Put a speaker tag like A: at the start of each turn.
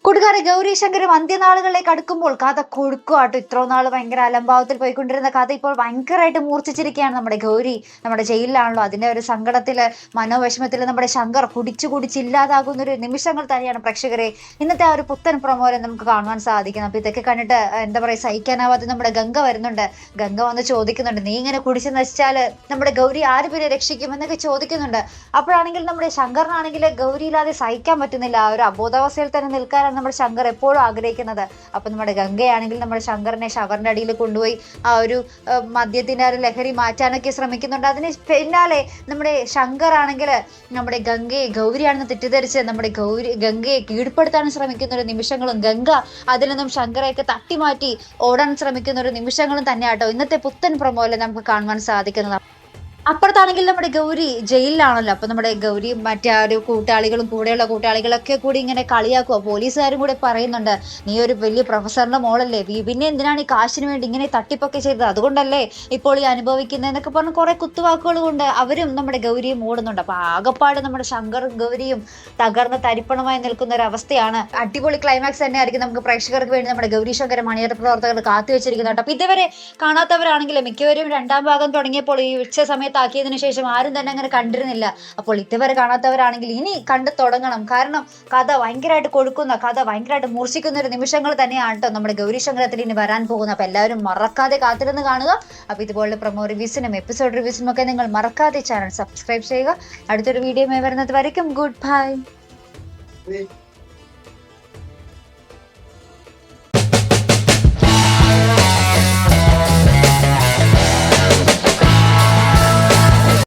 A: കൂട്ടുകാരെ, ഗൗരി ശങ്കരും അന്ത്യനാളുകളിലേക്ക് അടുക്കുമ്പോൾ കഥ കൊടുക്കുവാട്ടോ. ഇത്ര നാൾ ഭയങ്കര അലംഭാവത്തിൽ പോയിക്കൊണ്ടിരുന്ന കഥ ഇപ്പോൾ ഭയങ്കരമായിട്ട് മൂർച്ഛിച്ചിരിക്കുകയാണ്. നമ്മുടെ ഗൗരി നമ്മുടെ ജയിലിലാണല്ലോ, അതിന്റെ ഒരു സങ്കടത്തില് മനോവിഷമത്തില് നമ്മുടെ ശങ്കർ കുടിച്ചില്ലാതാകുന്ന ഒരു നിമിഷങ്ങൾ തന്നെയാണ് പ്രേക്ഷകരെ ഇന്നത്തെ ആ ഒരു പുത്തൻ പ്രൊമോയിൽ നമുക്ക് കാണുവാൻ സാധിക്കുന്നത്. അപ്പൊ ഇതൊക്കെ കണ്ടിട്ട് എന്താ പറയാ, സഹിക്കാനാവാതെ നമ്മുടെ ഗംഗ വരുന്നുണ്ട്. ഗംഗ വന്ന് ചോദിക്കുന്നുണ്ട്, നീ ഇങ്ങനെ കുടിച്ച് നശിച്ചാല് നമ്മുടെ ഗൗരി ആര് പിന്നെ രക്ഷിക്കും എന്നൊക്കെ ചോദിക്കുന്നുണ്ട്. അപ്പോഴാണെങ്കിൽ നമ്മുടെ ശങ്കറിനാണെങ്കിൽ ഗൗരി ഇല്ലാതെ സഹിക്കാൻ പറ്റുന്നില്ല. ആ ഒരു അബോധാവസ്ഥയിൽ തന്നെ നിൽക്കാൻ നമ്മുടെ ശങ്കർ എപ്പോഴും ആഗ്രഹിക്കുന്നത്. അപ്പൊ നമ്മുടെ ഗംഗയാണെങ്കിൽ നമ്മുടെ ശങ്കറിനെ ഷവറിന്റെ അടിയിൽ കൊണ്ടുപോയി ആ ഒരു മദ്യത്തിന്റെ ഒരു ലഹരി മാറ്റാനൊക്കെ ശ്രമിക്കുന്നുണ്ട്. അതിന് പിന്നാലെ നമ്മുടെ ശങ്കർ ആണെങ്കിൽ നമ്മുടെ ഗൗരിയാണെന്ന് തെറ്റിദ്ധരിച്ച് നമ്മുടെ ഗംഗയെ കീഴ്പ്പെടുത്താൻ ശ്രമിക്കുന്ന ഒരു നിമിഷങ്ങളും, ഗംഗ അതിൽ നിന്നും ശങ്കറെയൊക്കെ തട്ടിമാറ്റി ഓടാൻ ശ്രമിക്കുന്ന ഒരു നിമിഷങ്ങളും തന്നെയാട്ടോ ഇന്നത്തെ പുത്തൻ പ്രൊമോയിൽ നമുക്ക് കാണുവാൻ സാധിക്കുന്നത്. അപ്പുറത്താണെങ്കിൽ നമ്മുടെ ഗൗരി ജയിലിലാണല്ലോ. അപ്പൊ നമ്മുടെ ഗൗരി മറ്റേ ആ ഒരു കൂട്ടാളികളും കൂടെയുള്ള കൂട്ടാളികളൊക്കെ കൂടി ഇങ്ങനെ കളിയാക്കുക. പോലീസുകാരും കൂടെ പറയുന്നുണ്ട്, നീ ഒരു വലിയ പ്രൊഫസറിന്റെ മോളല്ലേ, പിന്നെ എന്തിനാണ് ഈ കാശിന് വേണ്ടി ഇങ്ങനെ തട്ടിപ്പൊക്കെ ചെയ്തത്, അതുകൊണ്ടല്ലേ ഇപ്പോൾ ഈ അനുഭവിക്കുന്നതെന്നൊക്കെ പറഞ്ഞ് കുറെ കുത്തുവാക്കുകൾ കൊണ്ട് അവരും നമ്മുടെ ഗൗരിയും ഓടുന്നുണ്ട്. അപ്പൊ ആകപ്പാട് നമ്മുടെ ശങ്കറും ഗൗരിയും തകർന്ന് തരിപ്പണമായി നിൽക്കുന്ന ഒരു അവസ്ഥയാണ്. അടിപൊളി ക്ലൈമാക്സ് തന്നെ ആയിരിക്കും നമുക്ക് പ്രേക്ഷകർക്ക് വേണ്ടി നമ്മുടെ ഗൗരി ശങ്കർ മണിയറ പ്രവർത്തകർ കാത്തുവെച്ചിരിക്കുന്നുണ്ട്. അപ്പൊ ഇതുവരെ കാണാത്തവരാണെങ്കിലും മിക്കവരും രണ്ടാം ഭാഗം തുടങ്ങിയപ്പോൾ ഈ ഉച്ച സമയത്ത് ആക്കിയതിനു ശേഷം ആരും തന്നെ അങ്ങനെ കണ്ടിരുന്നില്ല. അപ്പോൾ ഇതുവരെ കാണാത്തവരാണെങ്കിൽ ഇനി കണ്ടു തുടങ്ങണം. കാരണം കഥ ഭയങ്കരമായിട്ട് കൊടുക്കുന്ന, കഥ ഭയങ്കരമായിട്ട് മൂർച്ഛിക്കുന്ന ഒരു നിമിഷങ്ങൾ തന്നെയാണ് കേട്ടോ നമ്മുടെ ഗൗരി ശങ്കരത്തിൽ ഇനി വരാൻ പോകുന്നത്. അപ്പൊ എല്ലാവരും മറക്കാതെ കാത്തിരുന്ന് കാണുക. അപ്പൊ ഇതുപോലുള്ള പ്രൊമോ റിവ്യൂസിനും എപ്പിസോഡ് റിവ്യൂസിനും ഒക്കെ നിങ്ങൾ മറക്കാതെ ചാനൽ സബ്സ്ക്രൈബ് ചെയ്യുക. അടുത്തൊരു വീഡിയോ വരുന്നത് വരയ്ക്കും ഗുഡ് ബൈ.